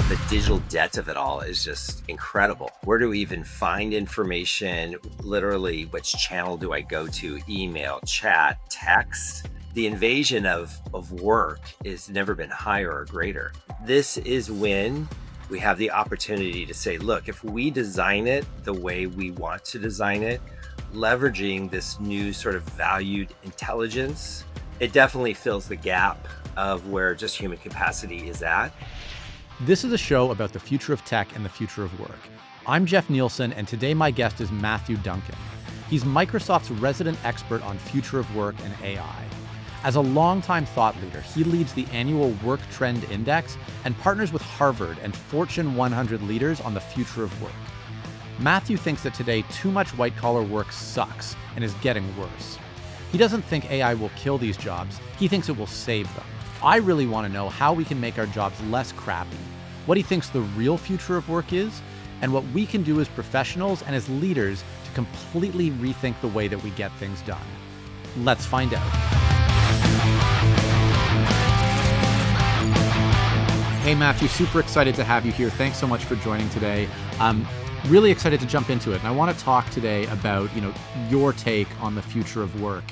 The digital debt of it all is just incredible. Where do we even find information? Literally, which channel do I go to? Email, chat, text. The invasion of work has never been higher or greater. This is when we have the opportunity to say, look, if we design it the way we want to design it, leveraging this new sort of valued intelligence, it definitely fills the gap of where just human capacity is at. This is a show about the future of tech and the future of work. I'm Geoff Nielson, and today my guest is Matthew Duncan. He's Microsoft's resident expert on future of work and AI. As a longtime thought leader, he leads the annual Work Trend Index and partners with Harvard and Fortune 100 leaders on the future of work. Matthew thinks that today too much white-collar work sucks and is getting worse. He doesn't think AI will kill these jobs, he thinks it will save them. I really want to know how we can make our jobs less crappy, what he thinks the real future of work is, and what we can do as professionals and as leaders to completely rethink the way that we get things done. Let's find out. Hey Matthew, super excited to have you here. Thanks so much for joining today. Really excited to jump into it. And I want to talk today about, your take on the future of work.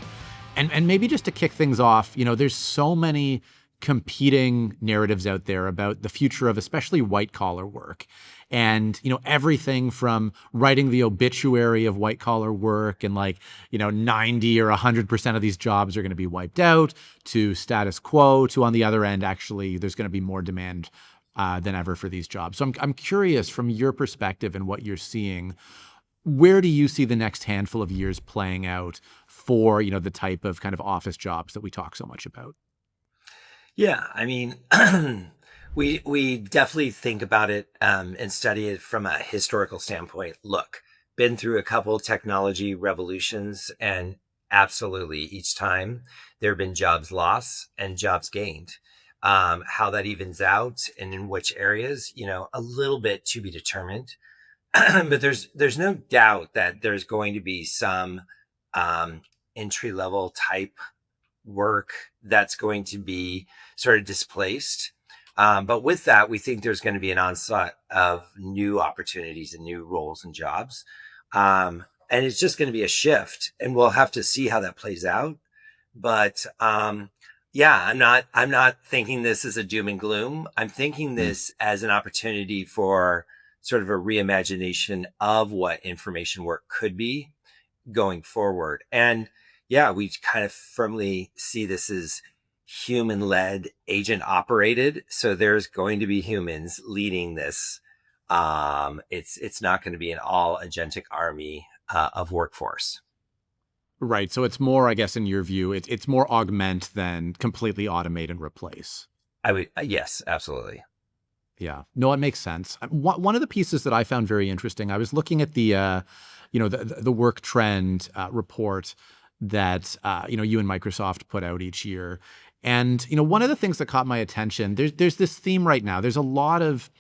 And maybe just to kick things off, there's so many competing narratives out there about the future of especially white collar work. And, everything from writing the obituary of white collar work and 90 or 100% of these jobs are going to be wiped out, to status quo, to on the other end, actually, there's going to be more demand than ever for these jobs. So I'm curious from your perspective and what you're seeing, where do you see the next handful of years playing out for, the type of kind of office jobs that we talk so much about? Yeah, I mean, we definitely think about it and study it from a historical standpoint. Look, been through a couple technology revolutions, and absolutely each time there have been jobs lost and jobs gained. How that evens out and in which areas, a little bit to be determined. But there's no doubt that there's going to be some entry level type work that's going to be sort of displaced. But with that, we think there's going to be an onslaught of new opportunities and new roles and jobs. And it's just going to be a shift, and we'll have to see how that plays out. But yeah, I'm not thinking this as a doom and gloom. I'm thinking this as an opportunity for sort of a reimagination of what information work could be going forward. And yeah, we kind of firmly see this as human-led, agent-operated. So there's going to be humans leading this. It's not going to be an all agentic army of workforce. Right. So it's more, I guess, in your view, it's more augment than completely automate and replace. I would, yes, absolutely. Yeah. No, it makes sense. One of the pieces that I found very interesting, I was looking at the work trend report that, you and Microsoft put out each year. And, one of the things that caught my attention, there's this theme right now. There's a lot of,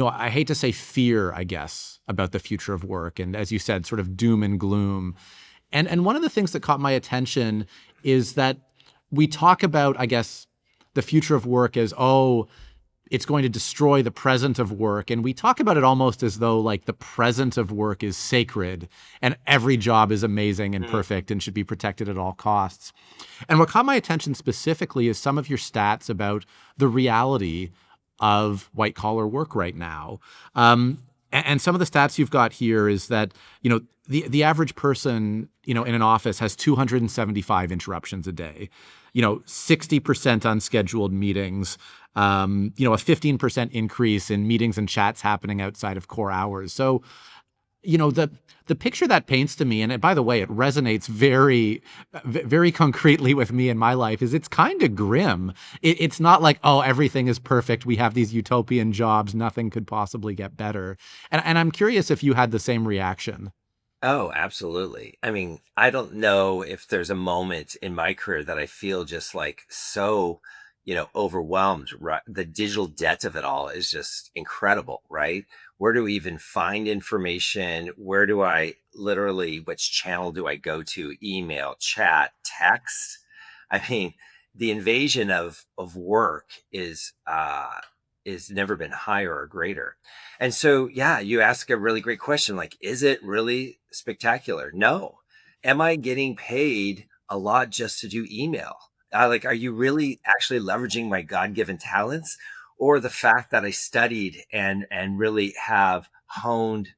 I hate to say fear, I guess, about the future of work. And as you said, sort of doom and gloom. And one of the things that caught my attention is that we talk about, I guess, the future of work as, it's going to destroy the present of work. And we talk about it almost as though the present of work is sacred and every job is amazing and perfect and should be protected at all costs. And what caught my attention specifically is some of your stats about the reality of white collar work right now. And some of the stats you've got here is that, the average person, in an office has 275 interruptions a day, 60% unscheduled meetings, a 15% increase in meetings and chats happening outside of core hours. So, the picture that paints to me, and by the way, it resonates very, very concretely with me in my life, is it's kind of grim. It's not like, everything is perfect. We have these utopian jobs. Nothing could possibly get better. And I'm curious if you had the same reaction. Oh, absolutely. I mean, I don't know if there's a moment in my career that I feel just so, overwhelmed. Right? The digital debt of it all is just incredible, right? Where do we even find information? Where do I which channel do I go to? Email, chat, text. I mean, the invasion of work is is never been higher or greater. And so, yeah, you ask a really great question, like, is it really spectacular? No. Am I getting paid a lot just to do email? Like, are you really actually leveraging my God-given talents, or the fact that I studied and really have honed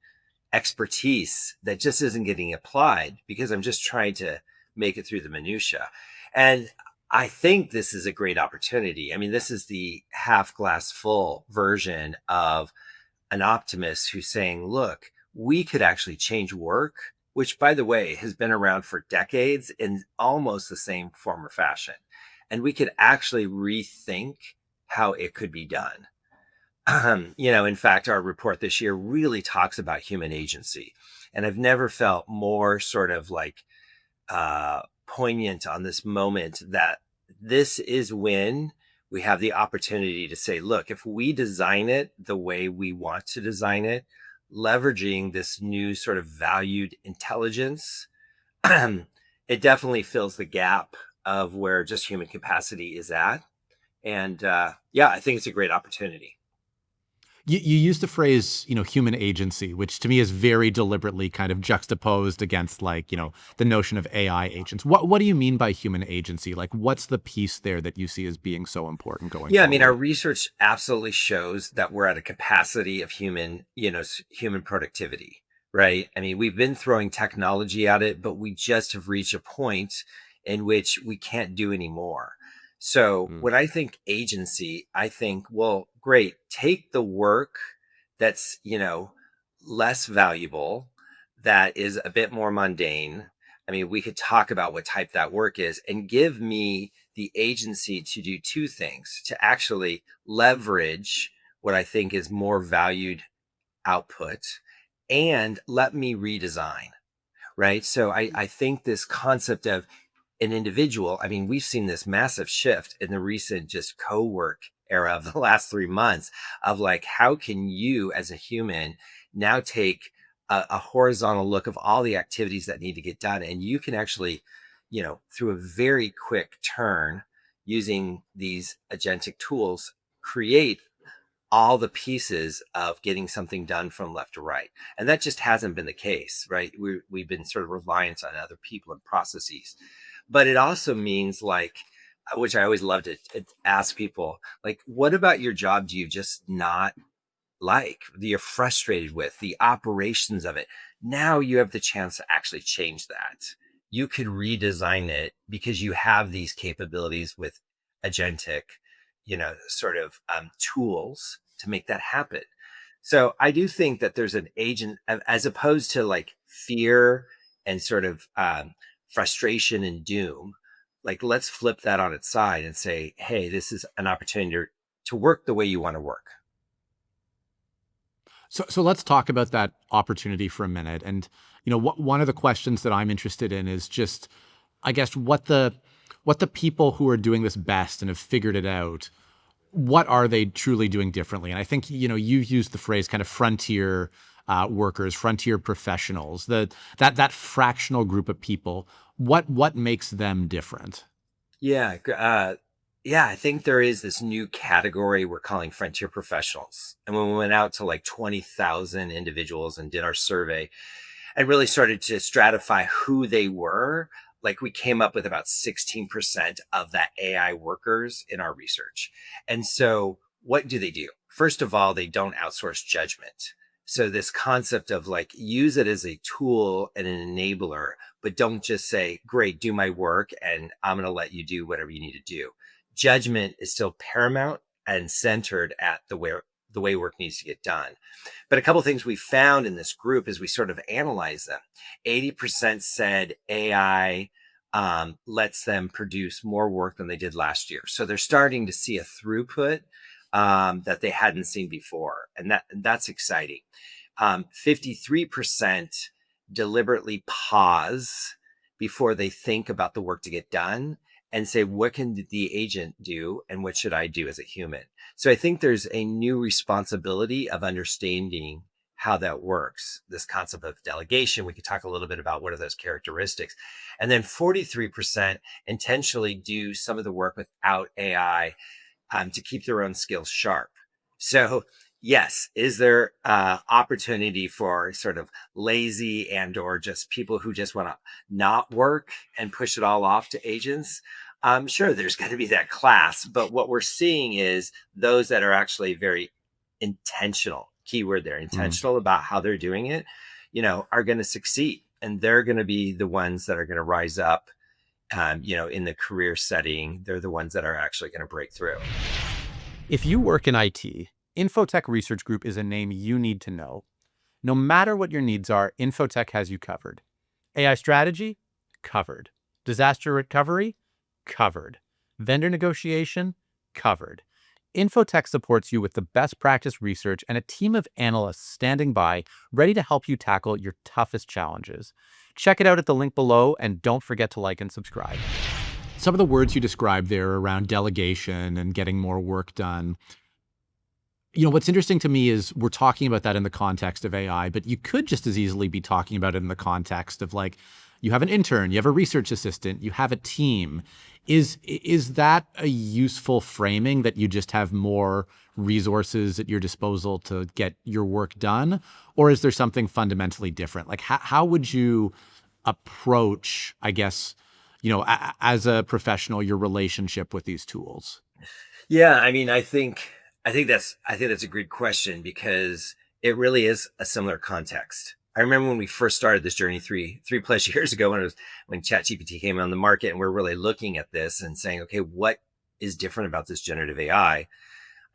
expertise that just isn't getting applied because I'm just trying to make it through the minutia? And I think this is a great opportunity. I mean, this is the half glass full version of an optimist who's saying, look, we could actually change work, which, by the way, has been around for decades in almost the same form or fashion. And we could actually rethink how it could be done. In fact, our report this year really talks about human agency. And I've never felt more sort of like poignant on this moment that this is when we have the opportunity to say, look, if we design it the way we want to design it, leveraging this new sort of valued intelligence, it definitely fills the gap of where just human capacity is at. And yeah, I think it's a great opportunity. You used the phrase, human agency, which to me is very deliberately kind of juxtaposed against like, the notion of AI agents. What do you mean by human agency? Like, what's the piece there that you see as being so important going Yeah, I mean, our forward? research absolutely shows that we're at a capacity of human productivity, right? I mean, we've been throwing technology at it, but we just have reached a point in which we can't do anymore. So Mm. when I think agency, I think, well, great, take the work that's, less valuable, that is a bit more mundane. I mean, we could talk about what type that work is, and give me the agency to do two things: to actually leverage what I think is more valued output, and let me redesign, right? So I think this concept of an individual, I mean, we've seen this massive shift in the recent just co-work era of the last 3 months, of like, how can you as a human now take a horizontal look of all the activities that need to get done, and you can actually, through a very quick turn, using these agentic tools, create all the pieces of getting something done from left to right. And that just hasn't been the case, right? We've been sort of reliant on other people and processes. But it also means, like, which I always love to ask people, like, what about your job do you just not like, that you're frustrated with, the operations of it? Now you have the chance to actually change that. You could redesign it because you have these capabilities with agentic, sort of tools to make that happen. So I do think that there's an agent, as opposed to like fear and sort of frustration and doom. Like, let's flip that on its side and say, hey, this is an opportunity to work the way you want to work. So let's talk about that opportunity for a minute. And one of the questions that I'm interested in is just, I guess, what the people who are doing this best and have figured it out, what are they truly doing differently? And I think you used the phrase kind of frontier workers, frontier professionals, that fractional group of people. What makes them different? Yeah. Yeah, I think there is this new category we're calling frontier professionals. And when we went out to like 20,000 individuals and did our survey and really started to stratify who they were, like, we came up with about 16% of that AI workers in our research. And so what do they do? First of all, they don't outsource judgment. So this concept of like, use it as a tool and an enabler, but don't just say, great, do my work and I'm going to let you do whatever you need to do. Judgment is still paramount and centered at the way work needs to get done. But a couple of things we found in this group as we sort of analyze them: 80% said AI lets them produce more work than they did last year. So they're starting to see a throughput that they hadn't seen before, and that's exciting. 53% deliberately pause before they think about the work to get done and say, what can the agent do and what should I do as a human? So I think there's a new responsibility of understanding how that works. This concept of delegation, we could talk a little bit about what are those characteristics. And then 43% intentionally do some of the work without AI, to keep their own skills sharp. So yes, is there opportunity for sort of lazy and or just people who just want to not work and push it all off to agents? Sure, there's going to be that class, but what we're seeing is those that are actually very intentional, keyword there, Mm. intentional about how they're doing it, are going to succeed, and they're going to be the ones that are going to rise up. In the career setting, they're the ones that are actually going to break through. If you work in IT, Infotech Research Group is a name you need to know. No matter what your needs are, Infotech has you covered. AI strategy? Covered. Disaster recovery? Covered. Vendor negotiation? Covered. Infotech supports you with the best practice research and a team of analysts standing by, ready to help you tackle your toughest challenges. Check it out at the link below, and don't forget to like and subscribe. Some of the words you described there around delegation and getting more work done. What's interesting to me is we're talking about that in the context of AI, but you could just as easily be talking about it in the context of, like, you have an intern, you have a research assistant, you have a team. Is that a useful framing, that you just have more resources at your disposal to get your work done? Or is there something fundamentally different? Like, how would you approach, I guess, as a professional, your relationship with these tools? Yeah, I mean, I think that's a great question, because it really is a similar context. I remember when we first started this journey three plus years ago, when ChatGPT came on the market, and we're really looking at this and saying, okay, what is different about this generative AI?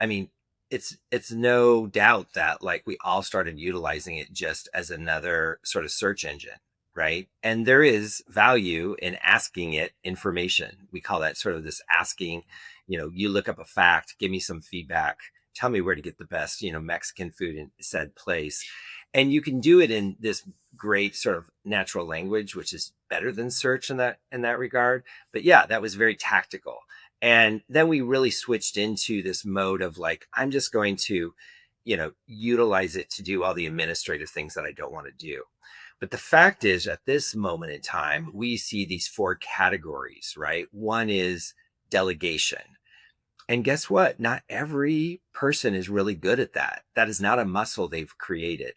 I mean, it's no doubt that, like, we all started utilizing it just as another sort of search engine, right? And there is value in asking it information. We call that sort of this asking. You look up a fact, give me some feedback, tell me where to get the best, Mexican food in said place. And you can do it in this great sort of natural language, which is better than search in that regard. But yeah, that was very tactical. And then we really switched into this mode of, like, I'm just going to, utilize it to do all the administrative things that I don't want to do. But the fact is, at this moment in time, we see these four categories, right? One is delegation. And guess what? Not every person is really good at that. That is not a muscle they've created.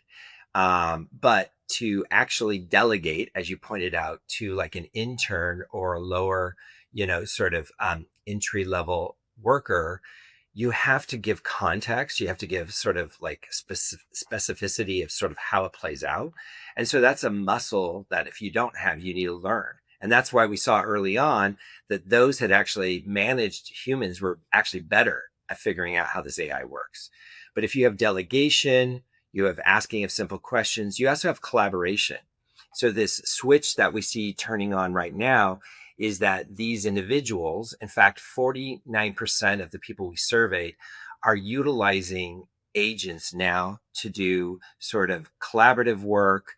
But to actually delegate, as you pointed out, to like an intern or a lower, sort of entry level worker, you have to give context. You have to give sort of like specificity of sort of how it plays out. And so that's a muscle that, if you don't have, you need to learn. And that's why we saw early on that those that actually managed humans were actually better at figuring out how this AI works. But if you have delegation, you have asking of simple questions, you also have collaboration. So this switch that we see turning on right now is that these individuals, in fact, 49% of the people we surveyed, are utilizing agents now to do sort of collaborative work,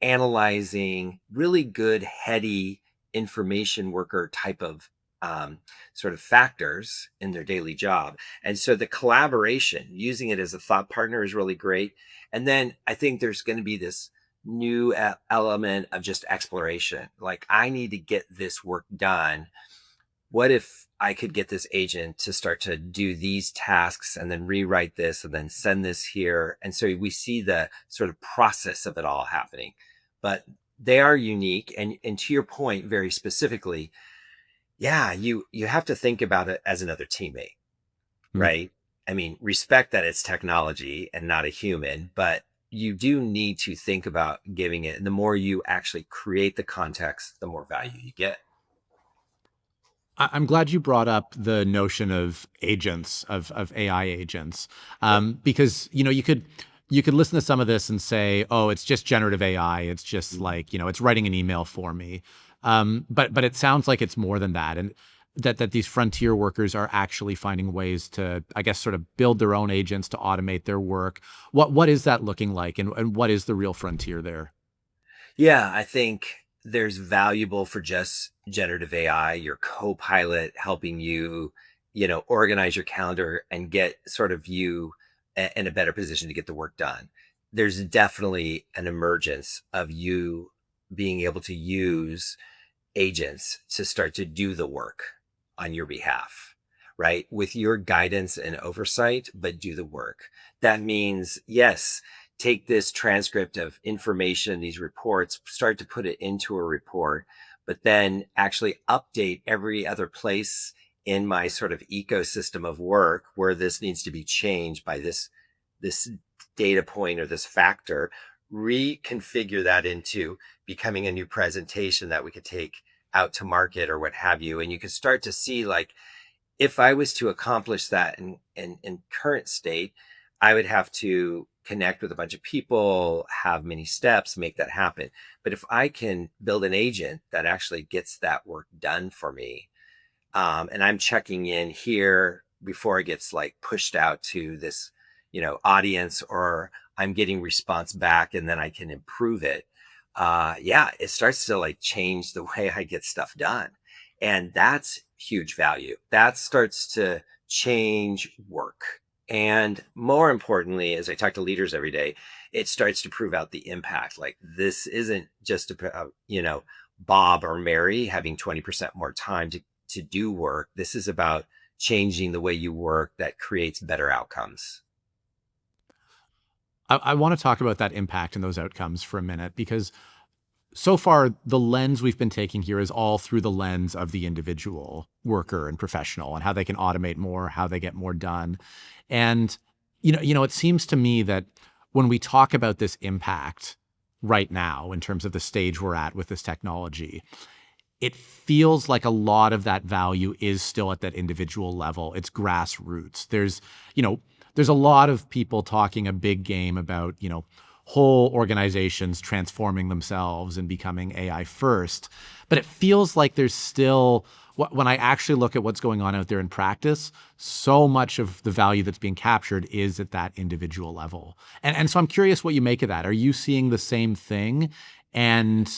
analyzing really good, heady information worker type of sort of factors in their daily job. And so the collaboration, using it as a thought partner, is really great. And then I think there's going to be this new element of just exploration. Like, I need to get this work done. What if I could get this agent to start to do these tasks and then rewrite this and then send this here? And so we see the sort of process of it all happening. But they are unique. And to your point, very specifically, yeah, you have to think about it as another teammate, Mm. right? I mean, respect that it's technology and not a human, but you do need to think about giving it. And the more you actually create the context, the more value you get. I'm glad you brought up the notion of agents, of AI agents, Yep. because you could listen to some of this and say, oh, it's just generative AI. It's just like, it's writing an email for me. But it sounds like it's more than that, and that these frontier workers are actually finding ways to, I guess, sort of build their own agents to automate their work. What is that looking like, and what is the real frontier there? Yeah, I think there's valuable for just generative AI, your co-pilot helping you, organize your calendar and get sort of you in a better position to get the work done. There's definitely an emergence of you being able to use agents to start to do the work on your behalf, right? With your guidance and oversight, but do the work. That means, yes, take this transcript of information, these reports, start to put it into a report, but then actually update every other place in my sort of ecosystem of work where this needs to be changed by this data point or this factor, reconfigure that into becoming a new presentation that we could take out to market or what have you. And you can start to see, like, if I was to accomplish that in current state, I would have to connect with a bunch of people, have many steps, make that happen. But if I can build an agent that actually gets that work done for me, and I'm checking in here before it gets like pushed out to this, audience, or I'm getting response back, and then I can improve it. Yeah, it starts to like change the way I get stuff done, and that's huge value. That starts to change work. And more importantly, as I talk to leaders every day, it starts to prove out the impact. Like, this isn't just Bob or Mary having 20% more time to do work. This is about changing the way you work that creates better outcomes. I want to talk about that impact and those outcomes for a minute, because so far the lens we've been taking here is all through the lens of the individual worker and professional and how they can automate more, how they get more done. And it seems to me that when we talk about this impact right now in terms of the stage we're at with this technology, it feels like a lot of that value is still at that individual level. It's grassroots. There's a lot of people talking a big game about, whole organizations transforming themselves and becoming AI first. But it feels like there's still, when I actually look at what's going on out there in practice, so much of the value that's being captured is at that individual level. And so I'm curious what you make of that. Are you seeing the same thing? And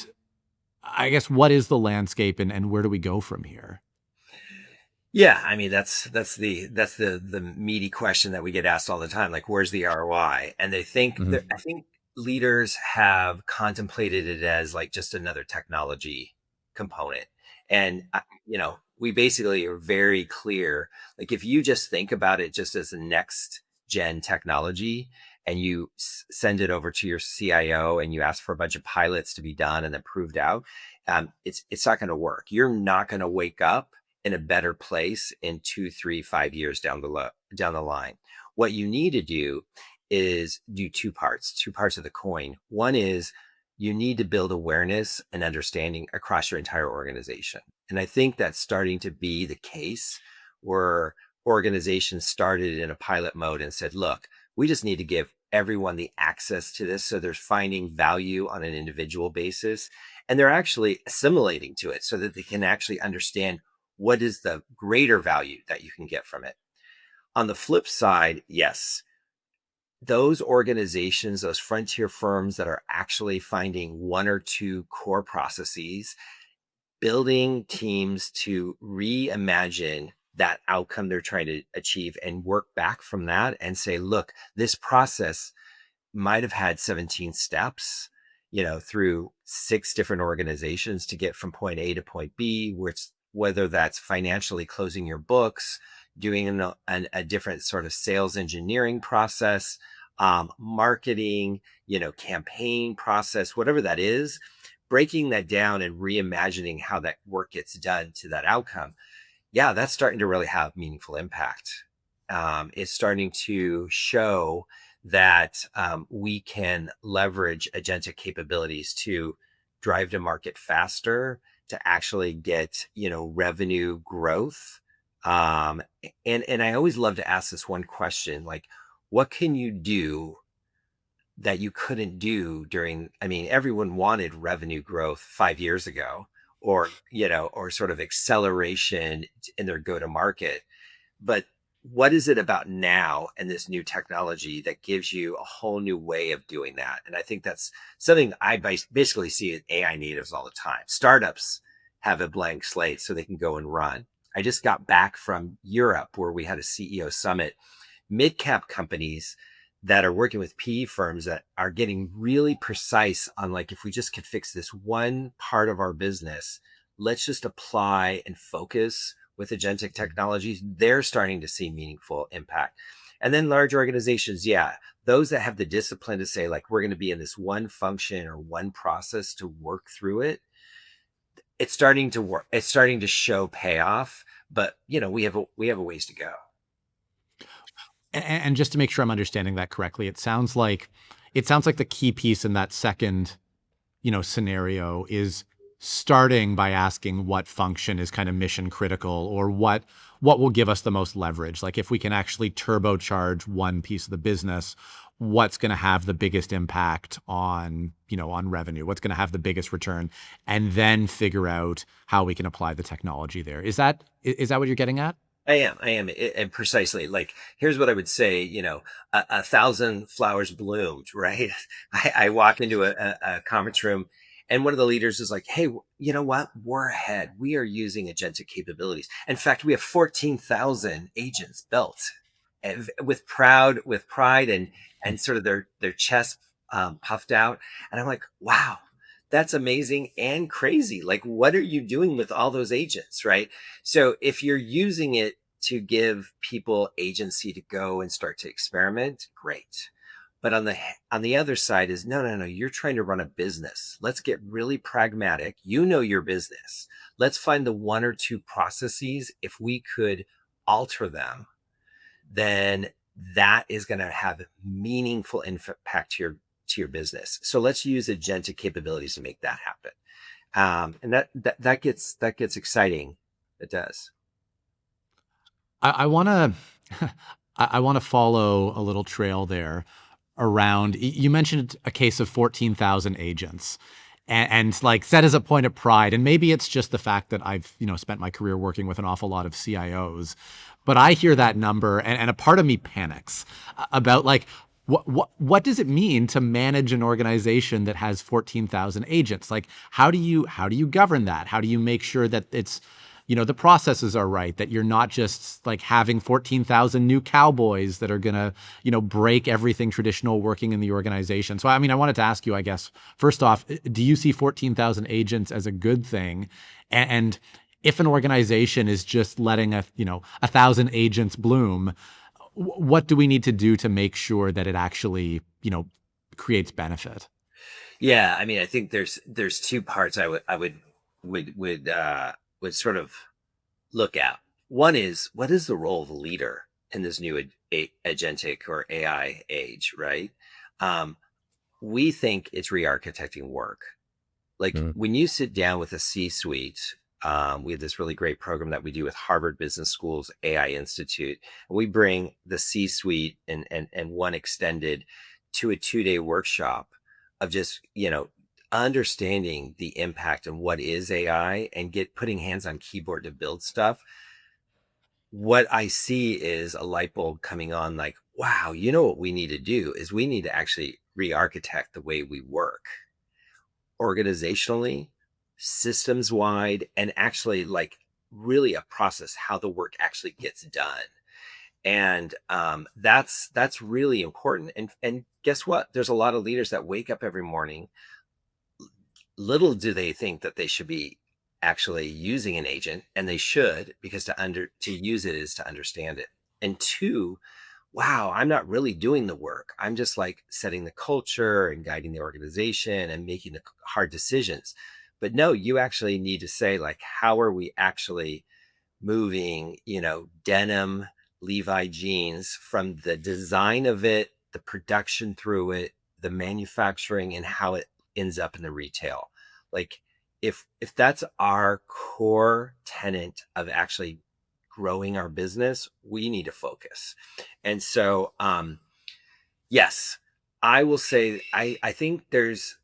I guess, what is the landscape, and where do we go from here? Yeah, I mean, that's the meaty question that we get asked all the time. Like, where's the ROI? And I think leaders have contemplated it as like just another technology component. And we basically are very clear. Like, if you just think about it just as a next gen technology, and you send it over to your CIO and you ask for a bunch of pilots to be done and then proved out, it's not going to work. You're not going to wake up in a better place in 2, 3, 5 years down the line. What you need to do is do two parts of the coin. One is, you need to build awareness and understanding across your entire organization. And I think that's starting to be the case, where organizations started in a pilot mode and said, look, we just need to give everyone the access to this. So they're finding value on an individual basis, and they're actually assimilating to it so that they can actually understand what is the greater value that you can get from it. On the flip side, yes, those organizations, those frontier firms that are actually finding one or two core processes, building teams to reimagine that outcome they're trying to achieve and work back from that and say, look, this process might have had 17 steps, through 6 different organizations to get from point A to point B, whether that's financially closing your books, doing a different sort of sales engineering process, marketing, campaign process, whatever that is, breaking that down and reimagining how that work gets done to that outcome. Yeah, that's starting to really have meaningful impact. It's starting to show that we can leverage agentic capabilities to drive to market faster, to actually get revenue growth. And I always love to ask this one question, like, what can you do that you couldn't do during, I mean, everyone wanted revenue growth 5 years ago, or sort of acceleration in their go to market. But what is it about now and this new technology that gives you a whole new way of doing that? And I think that's something I basically see in AI natives all the time. Startups have a blank slate so they can go and run. I just got back from Europe, where we had a CEO summit. Mid-cap companies that are working with PE firms that are getting really precise on, like, if we just could fix this one part of our business, let's just apply and focus with agentic technologies, they're starting to see meaningful impact. And then large organizations, yeah, those that have the discipline to say, like, we're going to be in this one function or one process to work through it, it's starting to work. It's starting to show payoff, but we have a ways to go. And just to make sure I'm understanding that correctly, it sounds like the key piece in that second, scenario is starting by asking what function is kind of mission critical, or what will give us the most leverage. Like if we can actually turbocharge one piece of the business, what's going to have the biggest impact on revenue, what's going to have the biggest return, and then figure out how we can apply the technology there. Is that what you're getting at? I am, and precisely. Like, here's what I would say. A thousand flowers bloomed, right? I walk into a conference room, and one of the leaders is like, "Hey, you know what? We're ahead. We are using agentic capabilities. In fact, we have 14,000 agents built, and with pride and sort of their chest puffed out." And I'm like, "Wow." That's amazing and crazy. Like, what are you doing with all those agents, right? So if you're using it to give people agency to go and start to experiment, great. But on the other side is no, no, no. You're trying to run a business. Let's get really pragmatic. Your business. Let's find the one or two processes. If we could alter them, then that is going to have meaningful impact to your business. So let's use agentic capabilities to make that happen. And that gets exciting. It does. I want to I want to follow a little trail there around. You mentioned a case of 14,000 agents, and like said as a point of pride, and maybe it's just the fact that I've spent my career working with an awful lot of CIOs, but I hear that number, and a part of me panics about like. What does it mean to manage an organization that has 14,000 agents? Like, how do you govern that? How do you make sure that the processes are right, that you're not just like having 14,000 new cowboys that are going to, break everything traditional working in the organization. So, I mean, I wanted to ask you, I guess, first off, do you see 14,000 agents as a good thing? And if an organization is just letting a thousand agents bloom, what do we need to do to make sure that it actually, creates benefit? Yeah, I mean, I think there's two parts I would sort of look at. One is, what is the role of a leader in this new agentic or AI age, right? Um, we think it's re-architecting work. Like Mm. when you sit down with a C-suite, we have this really great program that we do with Harvard Business School's AI Institute. We bring the C-suite and one extended to a 2-day workshop of just understanding the impact and what is AI and putting hands on keyboard to build stuff. What I see is a light bulb coming on, like, wow, what we need to do is we need to actually re-architect the way we work organizationally, systems wide, and actually like really a process how the work actually gets done. And that's really important. And guess what? There's a lot of leaders that wake up every morning. Little do they think that they should be actually using an agent, and they should, because to use it is to understand it. And two, wow, I'm not really doing the work. I'm just like setting the culture and guiding the organization and making the hard decisions. But no, you actually need to say, like, how are we actually moving, denim Levi jeans from the design of it, the production through it, the manufacturing, and how it ends up in the retail. Like, if that's our core tenet of actually growing our business, we need to focus. And so, yes, I will say I think there's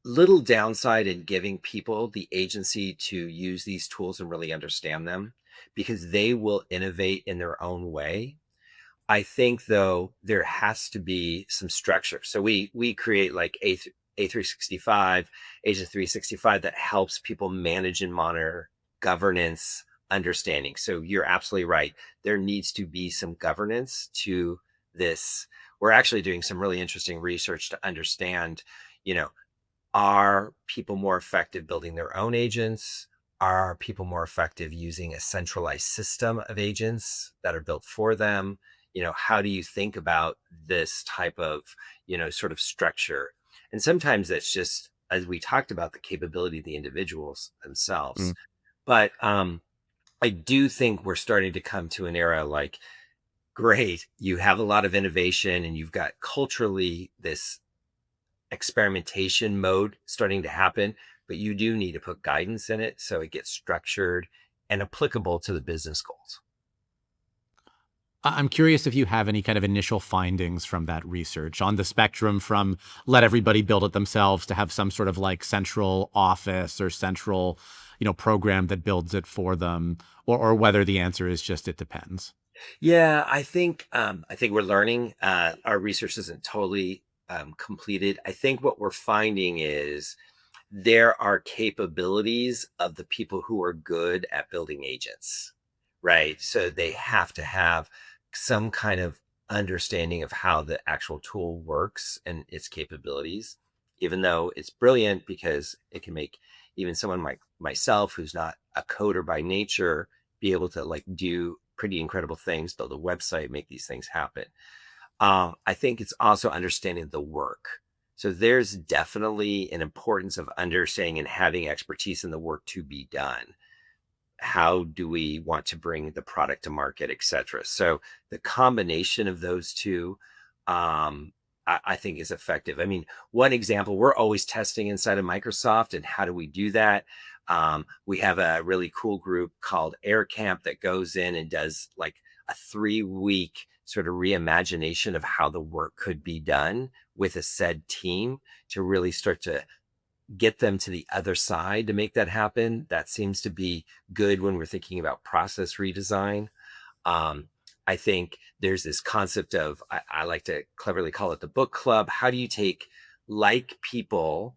little downside in giving people the agency to use these tools and really understand them, because they will innovate in their own way. I think though there has to be some structure. So we create like A365, Agent 365, that helps people manage and monitor governance understanding. So you're absolutely right. There needs to be some governance to this. We're actually doing some really interesting research to understand, are people more effective building their own agents? Are people more effective using a centralized system of agents that are built for them? How do you think about this type of, sort of structure? And sometimes it's just, as we talked about, the capability of the individuals themselves. Mm. But I do think we're starting to come to an era like, great, you have a lot of innovation and you've got culturally this experimentation mode starting to happen, but you do need to put guidance in it so it gets structured and applicable to the business goals. I'm curious if you have any kind of initial findings from that research on the spectrum from let everybody build it themselves to have some sort of like central office or central, program that builds it for them, or whether the answer is just it depends. Yeah, I think we're learning. Our research isn't totally completed. I think what we're finding is there are capabilities of the people who are good at building agents, right? So they have to have some kind of understanding of how the actual tool works and its capabilities, even though it's brilliant because it can make even someone like myself, who's not a coder by nature, be able to like do pretty incredible things, build a website, make these things happen. I think it's also understanding the work. So there's definitely an importance of understanding and having expertise in the work to be done. How do we want to bring the product to market, et cetera? So the combination of those two, I think is effective. I mean, one example, we're always testing inside of Microsoft, and how do we do that? We have a really cool group called Air Camp that goes in and does like a 3-week sort of reimagination of how the work could be done with a said team to really start to get them to the other side to make that happen. That seems to be good when we're thinking about process redesign. Um, I think there's this concept of, I like to cleverly call it the book club. How do you take like people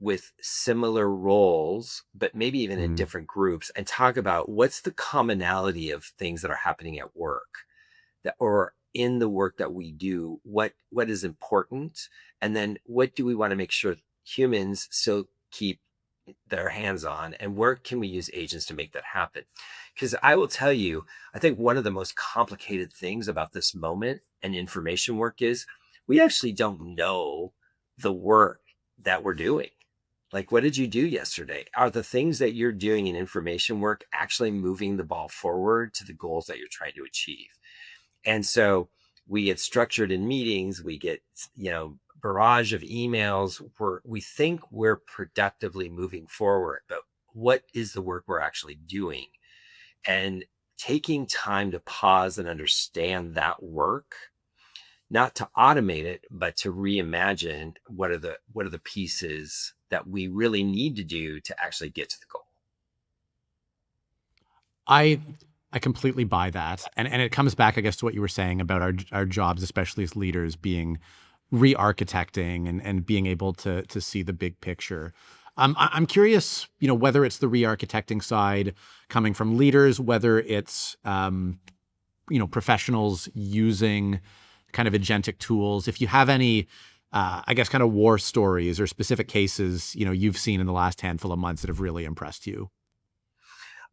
with similar roles, but maybe even in Mm. different groups, and talk about what's the commonality of things that are happening at work that or in the work that we do, what is important, and then what do we want to make sure humans still keep their hands on, and where can we use agents to make that happen? Because I will tell you, I think one of the most complicated things about this moment and information work is we actually don't know the work that we're doing. Like, what did you do yesterday? Are the things that you're doing in information work actually moving the ball forward to the goals that you're trying to achieve? And so we get structured in meetings, we get, barrage of emails where we think we're productively moving forward, but what is the work we're actually doing? And taking time to pause and understand that work, not to automate it, but to reimagine what are the pieces that we really need to do to actually get to the goal. I I completely buy that, and it comes back, I guess, to what you were saying about our jobs, especially as leaders, being re-architecting and being able to see the big picture. I'm curious, whether it's the re-architecting side coming from leaders, whether it's professionals using kind of agentic tools. If you have any, I guess, kind of war stories or specific cases, you've seen in the last handful of months that have really impressed you.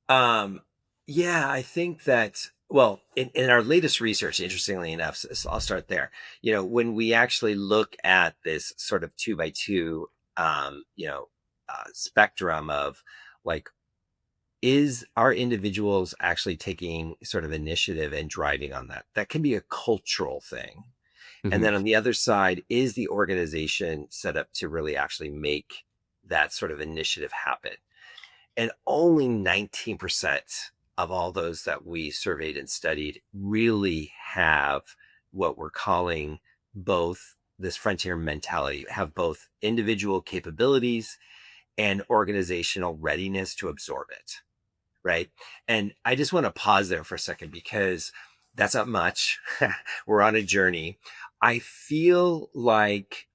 Um, yeah, I think that, well, in our latest research, interestingly enough, so I'll start there. When we actually look at this sort of 2 by 2, spectrum of like, is our individuals actually taking sort of initiative and driving on that? That can be a cultural thing. And Mhm. then on the other side, is the organization set up to really actually make that sort of initiative happen? And only 19% of all those that we surveyed and studied really have what we're calling both this frontier mentality, have both individual capabilities and organizational readiness to absorb it. Right. And I just want to pause there for a second because that's not much. We're on a journey. I feel like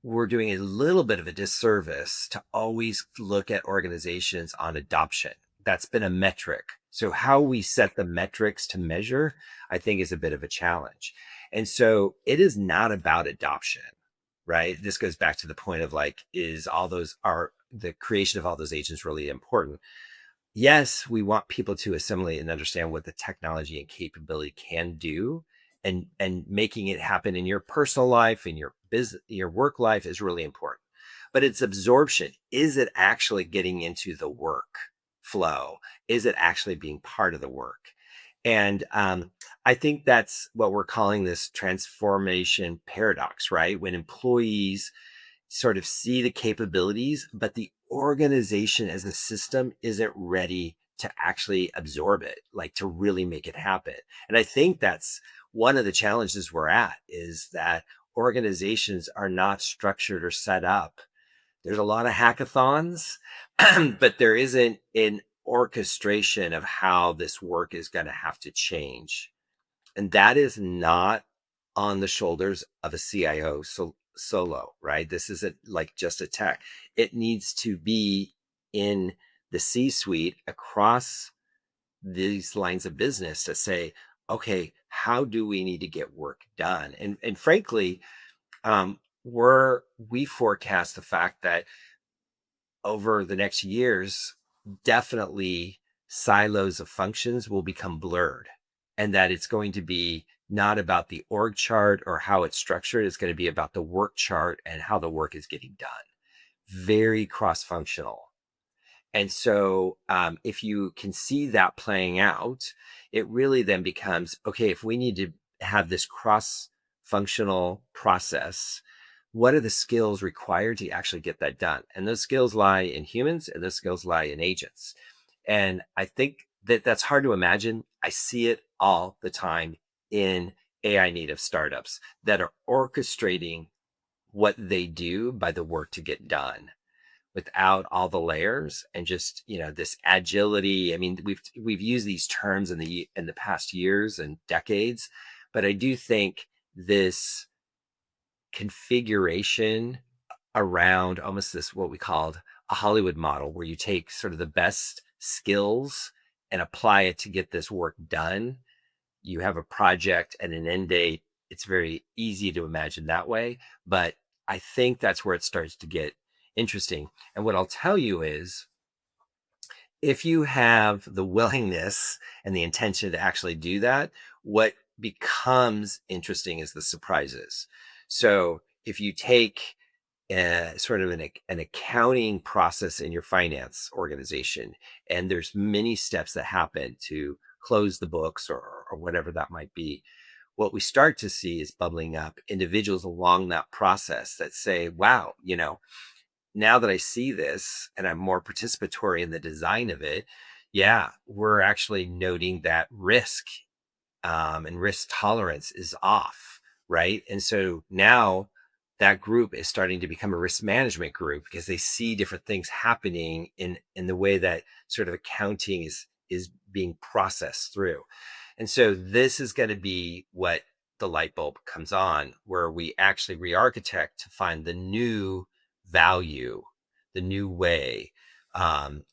we're doing a little bit of a disservice to always look at organizations on adoption. That's been a metric. So, how we set the metrics to measure, I think, is a bit of a challenge. And so, it is not about adoption, right? This goes back to the point of like, is all those are the creation of all those agents really important. Yes, we want people to assimilate and understand what the technology and capability can do, and making it happen in your personal life, in your business, your work life is really important. But it's absorption. Is it actually getting into the work flow? Is it actually being part of the work? And I think that's what we're calling this transformation paradox, right? When employees sort of see the capabilities, but the organization as a system isn't ready to actually absorb it, like to really make it happen. And I think that's one of the challenges we're at, is that organizations are not structured or set up. There's a lot of hackathons, but there isn't an orchestration of how this work is going to have to change. And that is not on the shoulders of a CIO solo, right? This isn't like just a tech. It needs to be in the C suite across these lines of business to say, okay, how do we need to get work done? And frankly, we forecast the fact that over the next years, definitely silos of functions will become blurred, and that it's going to be not about the org chart or how it's structured. It's going to be about the work chart and how the work is getting done. Very cross functional. And so, if you can see that playing out, it really then becomes okay, if we need to have this cross functional process, what are the skills required to actually get that done? And those skills lie in humans, and those skills lie in agents. And I think that that's hard to imagine. I see it all the time in AI native startups that are orchestrating what they do by the work to get done without all the layers, and just, this agility. I mean, we've used these terms in the past years and decades, but I do think this configuration around almost this, what we called a Hollywood model, where you take sort of the best skills and apply it to get this work done. You have a project and an end date. It's very easy to imagine that way, but I think that's where it starts to get interesting. And what I'll tell you is, if you have the willingness and the intention to actually do that, what becomes interesting is the surprises. So if you take sort of an accounting process in your finance organization, and there's many steps that happen to close the books, or whatever that might be, what we start to see is bubbling up individuals along that process that say, wow, now that I see this and I'm more participatory in the design of it, yeah, we're actually noting that risk, and risk tolerance is off, right? And so now that group is starting to become a risk management group, because they see different things happening in the way that sort of accounting is being processed through. And so this is going to be what the light bulb comes on, where we actually re-architect to find the new value, the new way. And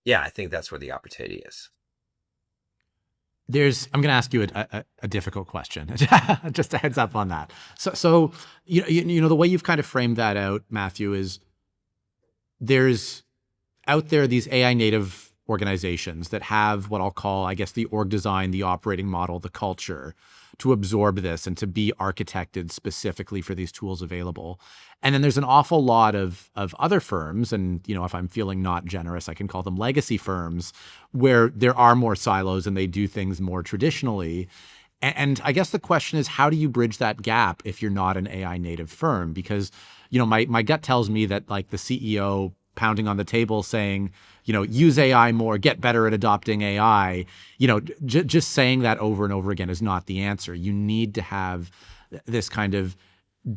yeah, I think that's where the opportunity is. I'm going to ask you a difficult question. Just a heads up on that. So the way you've kind of framed that out, Matthew, is there's out there these AI native organizations that have what I'll call, I guess, the org design, the operating model, the culture to absorb this and to be architected specifically for these tools available. And then there's an awful lot of other firms, and if I'm feeling not generous, I can call them legacy firms, where there are more silos and they do things more traditionally. And I guess the question is, how do you bridge that gap if you're not an AI native firm? Because, my gut tells me that, like, the CEO pounding on the table saying, use AI more, get better at adopting AI, just saying that over and over again is not the answer. You need to have this kind of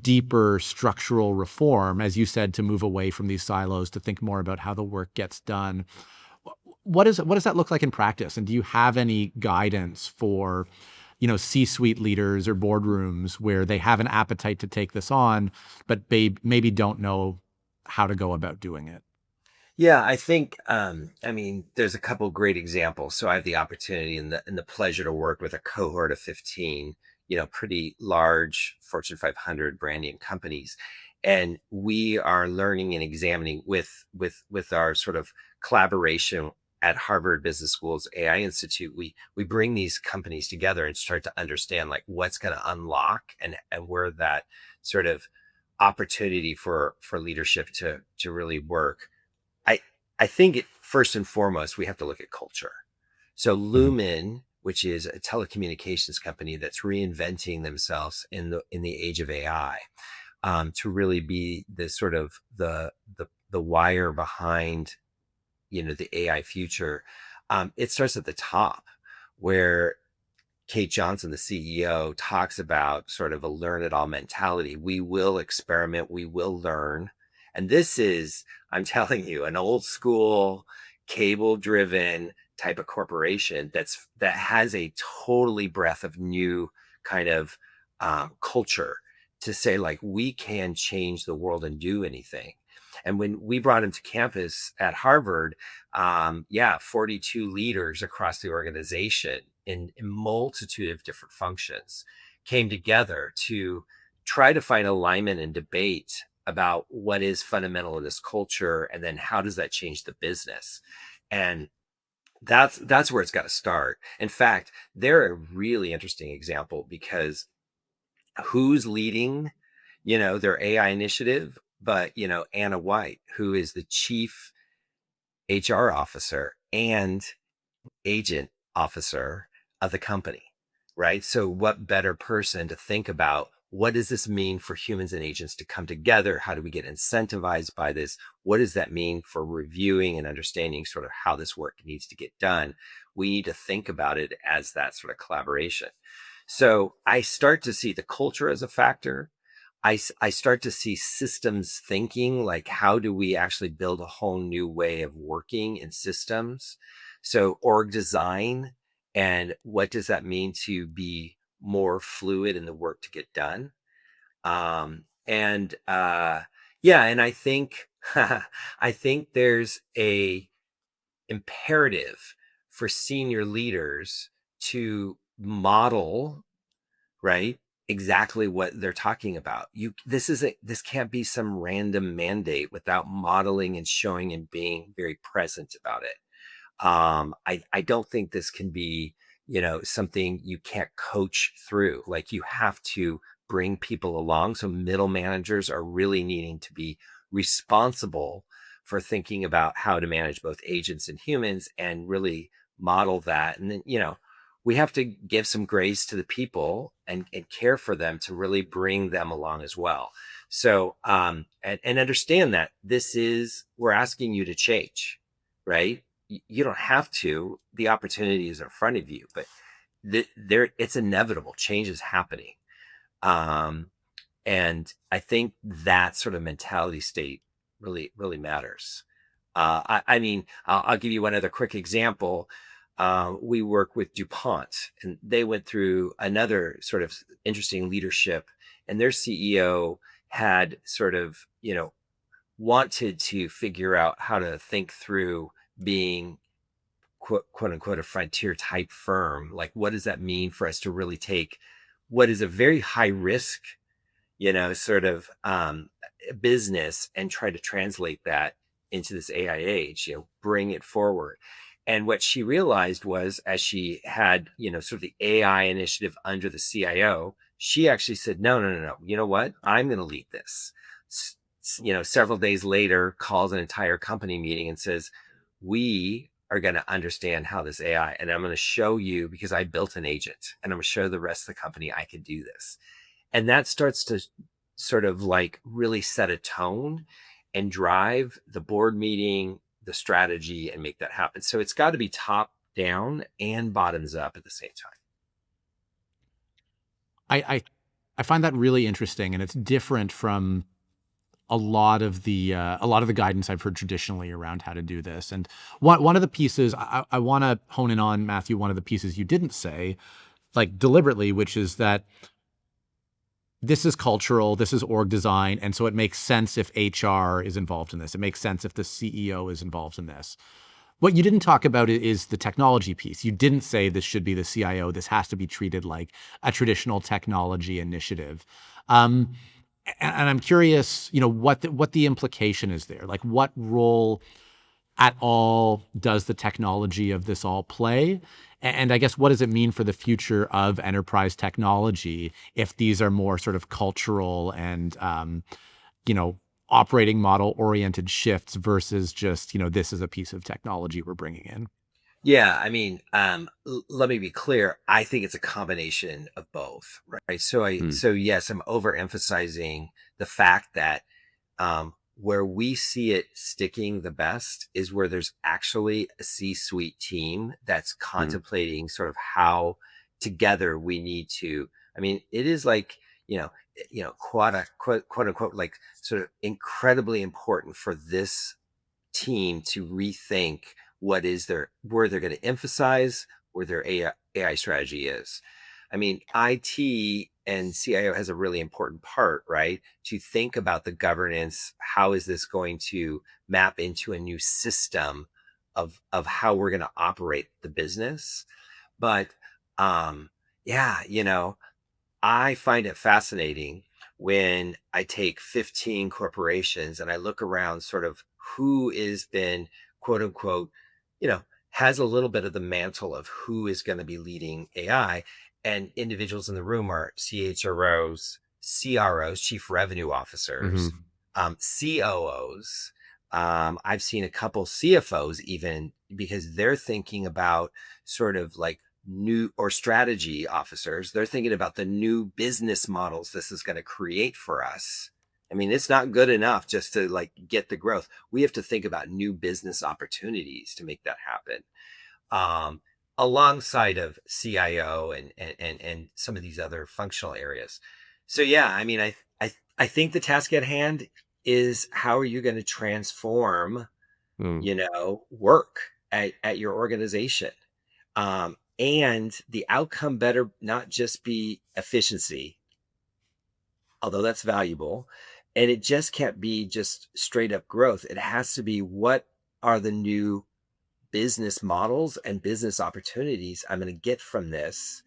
deeper structural reform, as you said, to move away from these silos, to think more about how the work gets done. What does that look like in practice? And do you have any guidance for, C-suite leaders or boardrooms where they have an appetite to take this on, but they maybe don't know how to go about doing it? Yeah, I think, there's a couple great examples. So I have the opportunity and the pleasure to work with a cohort of 15, pretty large Fortune 500 brand name companies. And we are learning and examining with our sort of collaboration at Harvard Business School's AI Institute. We bring these companies together and start to understand like what's going to unlock and where that sort of opportunity for leadership to really work. I I think first and foremost we have to look at culture. So Mhm. Lumen, which is a telecommunications company that's reinventing themselves in the age of AI, to really be the sort of the wire behind the AI future. It starts at the top, where Kate Johnson, the CEO, talks about sort of a learn it all mentality. We will experiment, we will learn. And this is, I'm telling you, an old school, cable driven type of corporation that has a totally breath of new kind of culture to say, like, we can change the world and do anything. And when we brought him to campus at Harvard, yeah, 42 leaders across the organization in a multitude of different functions came together to try to find alignment and debate about what is fundamental in this culture, and then how does that change the business. And that's where it's got to start. In fact, they're a really interesting example, because who's leading their AI initiative? But Anna White, who is the chief HR officer and agent officer of the company, right? So, what better person to think about what does this mean for humans and agents to come together? How do we get incentivized by this? What does that mean for reviewing and understanding sort of how this work needs to get done? We need to think about it as that sort of collaboration. So, I start to see the culture as a factor. I start to see systems thinking, like how do we actually build a whole new way of working in systems? So org design, and what does that mean to be more fluid in the work to get done? And Yeah, and I think I think there's a imperative for senior leaders to model, right, exactly what they're talking about. This can't be some random mandate without modeling and showing and being very present about it. I don't think this can be, something you can't coach through. Like, you have to bring people along. So middle managers are really needing to be responsible for thinking about how to manage both agents and humans, and really model that. And then, we have to give some grace to the people, and care for them, to really bring them along as well. So, and understand that we're asking you to change, right? You don't have to. The opportunity is in front of you, but it's inevitable. Change is happening. Um, and I think that sort of mentality state really, really matters. I mean, I'll give you one other quick example. We work with DuPont, and they went through another sort of interesting leadership, and their CEO had sort of, wanted to figure out how to think through being quote unquote a frontier type firm. Like, what does that mean for us to really take what is a very high risk, sort of business, and try to translate that into this AI age, bring it forward. And what she realized was, as she had, sort of the AI initiative under the CIO, she actually said, no, no, no, no. You know what? I'm going to lead this. Several days later, calls an entire company meeting and says, we are going to understand how this AI, and I'm going to show you, because I built an agent, and I'm going to show the rest of the company I can do this. And that starts to sort of like really set a tone and drive the board meeting, the strategy, and make that happen. So it's got to be top down and bottoms up at the same time. I find that really interesting, and it's different from a lot of the guidance I've heard traditionally around how to do this. And one of the pieces I want to hone in on, Matthew, one of the pieces you didn't say, like deliberately, which is that this is cultural, this is org design, and so it makes sense if HR is involved in this. It makes sense if the CEO is involved in this. What you didn't talk about is the technology piece. You didn't say this should be the CIO. This has to be treated like a traditional technology initiative. And I'm curious, what the implication is there. Like, what role at all does the technology of this all play? And I guess, what does it mean for the future of enterprise technology if these are more sort of cultural and, you know, operating model oriented shifts versus just, this is a piece of technology we're bringing in? Yeah, I mean, let me be clear. I think it's a combination of both, right? Hmm. So yes, I'm overemphasizing the fact that where we see it sticking the best is where there's actually a C-suite team that's Hmm. contemplating sort of how together we need to. I mean, it is like quote unquote, like sort of incredibly important for this team to rethink where they're going to emphasize where their AI strategy is. I mean, IT and CIO has a really important part, right? To think about the governance. How is this going to map into a new system of how we're going to operate the business? But um, yeah, I find it fascinating when I take 15 corporations and I look around sort of who is been quote unquote, has a little bit of the mantle of who is going to be leading AI. And individuals in the room are CHROs, CROs, chief revenue officers, Hmm. COOs. I've seen a couple CFOs even because they're thinking about sort of like new or strategy officers. They're thinking about the new business models this is going to create for us. I mean, it's not good enough just to like get the growth. We have to think about new business opportunities to make that happen. Um, Alongside of CIO and some of these other functional areas. So yeah, I mean, I think the task at hand is how are you going to transform, work at your organization? And the outcome better not just be efficiency, although that's valuable, and it just can't be just straight up growth. It has to be what are the new business models and business opportunities I'm going to get from this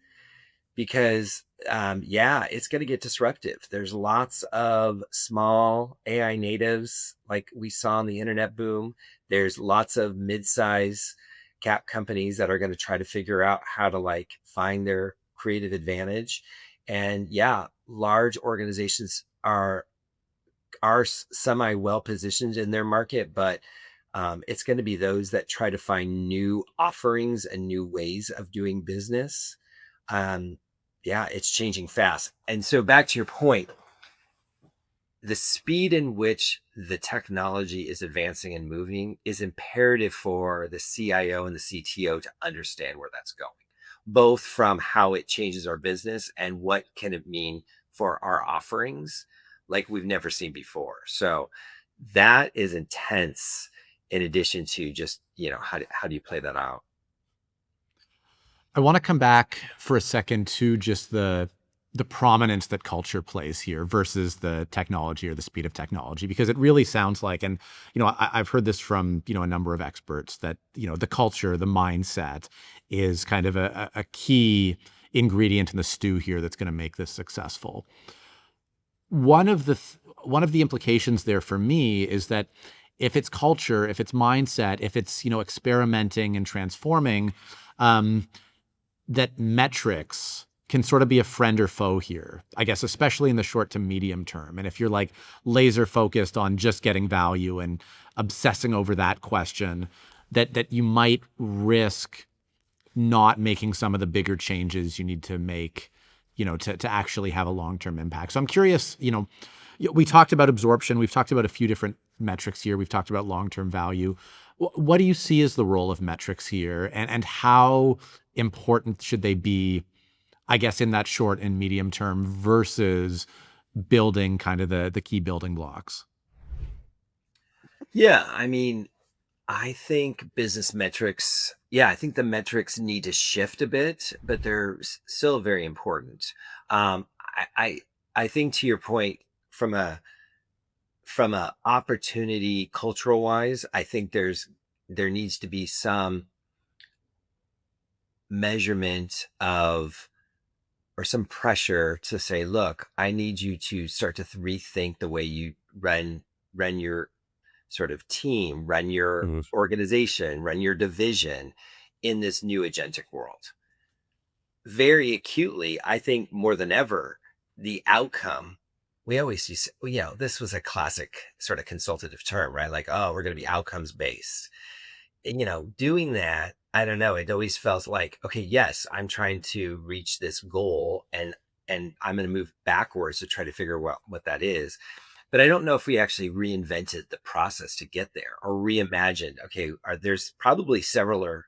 because yeah, it's going to get disruptive. There's lots of small AI natives like we saw in the internet boom. There's lots of mid-size cap companies that are going to try to figure out how to like find their creative advantage. And yeah, large organizations are semi well positioned in their market, but it's going to be those that try to find new offerings and new ways of doing business. um, yeah, it's changing fast. And so back to your point, the speed in which the technology is advancing and moving is imperative for the CIO and the CTO to understand where that's going, both from how it changes our business and what can it mean for our offerings like we've never seen before. So that is intense in addition to just, how do you play that out? I want to come back for a second to just the prominence that culture plays here versus the technology or the speed of technology, because it really sounds like, and I've heard this from a number of experts that the culture, the mindset, is kind of a key ingredient in the stew here that's going to make this successful. One of the implications there for me is that if it's culture, if it's mindset, if it's experimenting and transforming, um, that metrics can sort of be a friend or foe here, I guess, especially in the short to medium term. And if you're like laser focused on just getting value and obsessing over that question, that you might risk not making some of the bigger changes you need to make, to actually have a long-term impact. So I'm curious, we talked about absorption. We've talked about a few different metrics here. We've talked about long-term value. What do you see as the role of metrics here, and how important should they be, I guess, in that short and medium term versus building kind of the key building blocks? Yeah, I mean, I think business metrics, yeah, I think the metrics need to shift a bit, but they're still very important. I think to your point, from a opportunity cultural wise, I think there needs to be some measurement of or some pressure to say, look, I need you to start to rethink the way you run your sort of team, run your Mhm. organization, run your division in this new agentic world. Very acutely, I think more than ever, the outcome, we always use, this was a classic sort of consultative term, right? Like, oh, we're going to be outcomes based. And, doing that, I don't know, it always felt like, okay, yes, I'm trying to reach this goal, and I'm going to move backwards to try to figure out what that is. But I don't know if we actually reinvented the process to get there, or reimagined. Okay, there's probably several or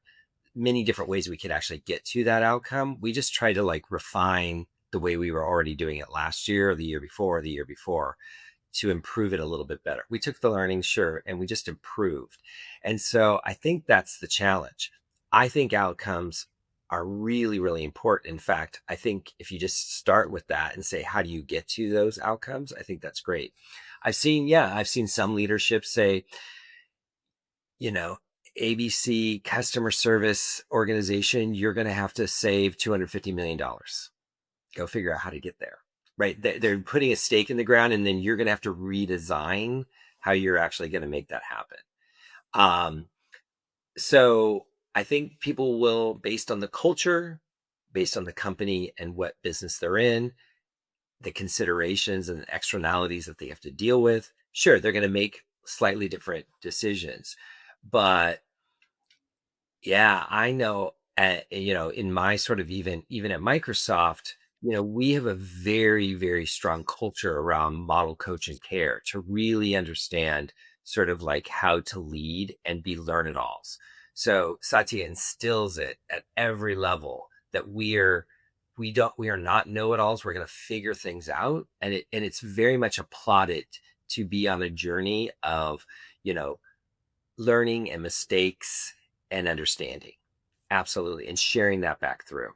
many different ways we could actually get to that outcome. We just try to like refine the way we were already doing it last year, or the year before, or the year before, to improve it a little bit better. We took the learning, sure, and we just improved. And so I think that's the challenge. I think outcomes are really, really important. In fact, I think if you just start with that and say, how do you get to those outcomes? I think that's great. I've seen some leadership say, you know, ABC customer service organization, you're going to have to save $250 million. Go figure out how to get there. Right. They're putting a stake in the ground, and then you're going to have to redesign how you're actually going to make that happen. Um, so I think people will, based on the culture, based on the company and what business they're in, the considerations and the externalities that they have to deal with, sure, they're going to make slightly different decisions. But yeah, I know in my sort of, even at Microsoft, we have a very, very strong culture around model coach and care to really understand sort of like how to lead and be learn-it-alls. So Satya instills it at every level that we are not know-it-alls. We're going to figure things out, and it's very much applauded to be on a journey of, you know, learning and mistakes and understanding. Absolutely. And sharing that back through.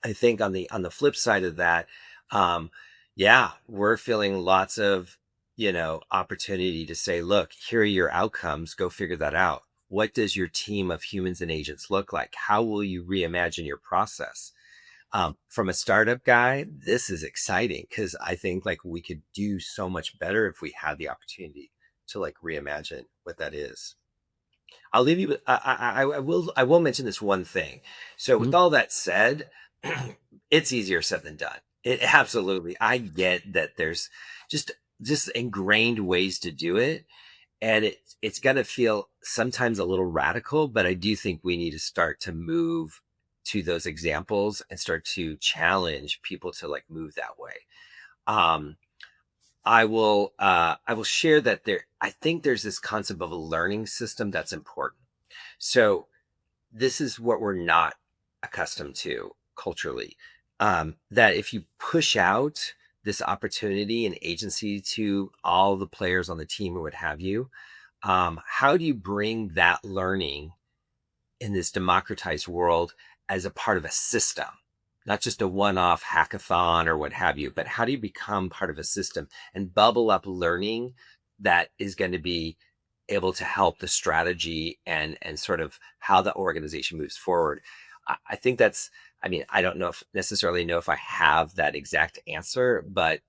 I think on the flip side of that, um, yeah, we're feeling lots of, opportunity to say, look, here are your outcomes. Go figure that out. What does your team of humans and agents look like? How will you reimagine your process? From a startup guy, this is exciting because I think like we could do so much better if we had the opportunity to like reimagine what that is. I'll leave you with, I will mention this one thing. So with Mhm. all that said, it's easier said than done. It absolutely, I get that there's just just ingrained ways to do it, and it's going to feel sometimes a little radical, but I do think we need to start to move to those examples and start to challenge people to like move that way. Um, I will share that I think there's this concept of a learning system that's important. So this is what we're not accustomed to culturally. That if you push out this opportunity and agency to all the players on the team or what have you, how do you bring that learning in this democratized world as a part of a system, not just a one-off hackathon or what have you, but how do you become part of a system and bubble up learning that is going to be able to help the strategy and sort of how the organization moves forward? I think that's, I mean, I don't know if necessarily know if I have that exact answer, but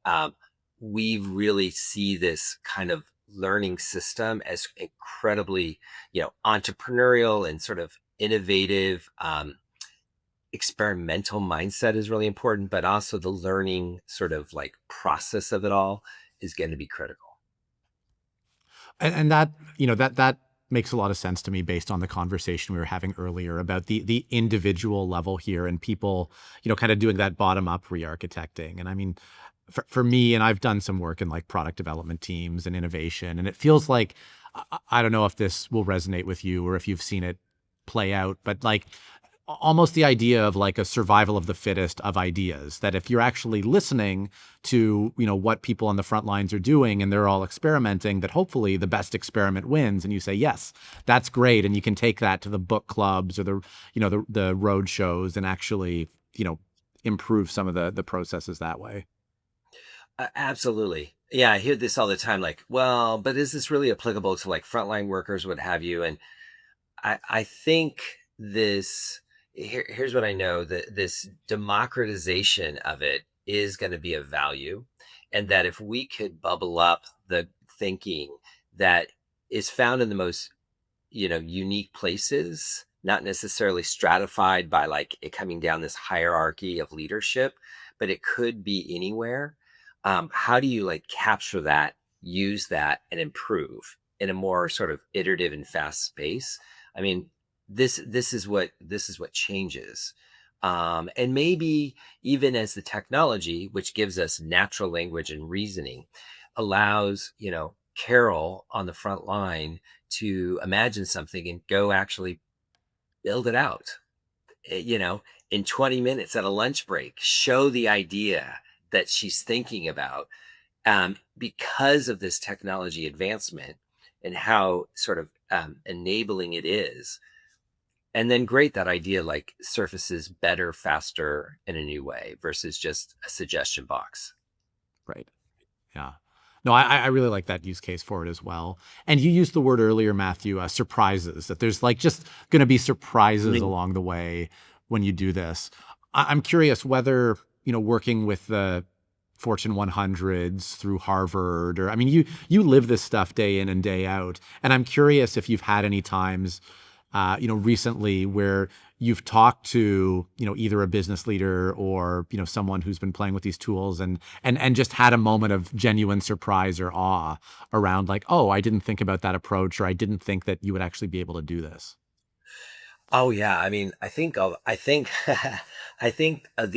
we really see this kind of learning system as incredibly, entrepreneurial and sort of innovative. Experimental mindset is really important, but also the learning sort of like process of it all is going to be critical. And that, that makes a lot of sense to me based on the conversation we were having earlier about the individual level here and people, kind of doing that bottom up re-architecting. And I mean, for me, and I've done some work in like product development teams and innovation, and it feels like, I don't know if this will resonate with you or if you've seen it play out, but like almost the idea of like a survival of the fittest of ideas, that if you're actually listening to, what people on the front lines are doing and they're all experimenting, that hopefully the best experiment wins. And you say, yes, that's great. And you can take that to the book clubs or the road shows and actually, improve some of the processes that way. Absolutely. Yeah, I hear this all the time. Like, well, but is this really applicable to like frontline workers, what have you? And I think this here's what I know, that this democratization of it is going to be of value. And that if we could bubble up the thinking that is found in the most, unique places, not necessarily stratified by like it coming down this hierarchy of leadership, but it could be anywhere. How do you like capture that, use that, and improve in a more sort of iterative and fast space? I mean, this is what changes. And maybe even as the technology, which gives us natural language and reasoning, allows, Carol on the front line to imagine something and go actually build it out, in 20 minutes at a lunch break, show the idea that she's thinking about, because of this technology advancement and how sort of enabling it is. And then great, that idea like surfaces better, faster in a new way versus just a suggestion box. Right. Yeah. No, I really like that use case for it as well. And you used the word earlier, Matthew, surprises, that there's like just going to be surprises Mm. along the way when you do this. I'm curious whether, working with the Fortune 100s through Harvard, or, I mean, you live this stuff day in and day out. And I'm curious if you've had any times, recently where you've talked to, either a business leader or, someone who's been playing with these tools and just had a moment of genuine surprise or awe around like, oh, I didn't think about that approach, or I didn't think that you would actually be able to do this. Oh yeah, I mean, I think the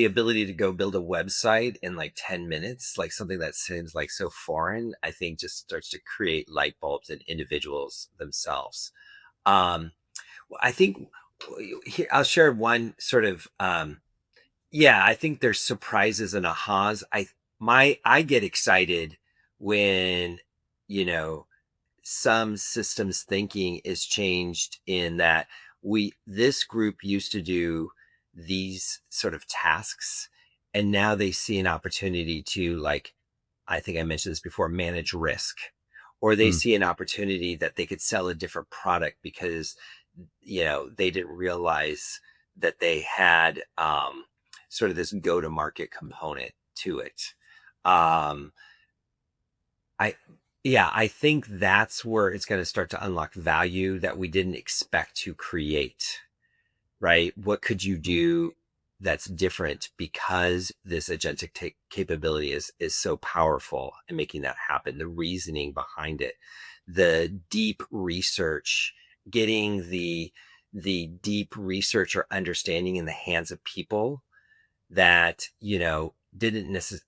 ability to go build a website in like 10 minutes, like something that seems like so foreign, I think just starts to create light bulbs in individuals themselves. Um, I think here, I'll share one sort of, yeah, I think there's surprises and ahas. I get excited when, you know, some systems thinking is changed, in that this group used to do these sort of tasks, and now they see an opportunity to, like, I think I mentioned this before, manage risk, or they Mm. see an opportunity that they could sell a different product because, they didn't realize that they had, sort of this go to market component to it. um, I Yeah, I think that's where it's going to start to unlock value that we didn't expect to create, right? What could you do that's different because this agentic capability is so powerful and making that happen, the reasoning behind it, the deep research, getting the deep research or understanding in the hands of people that,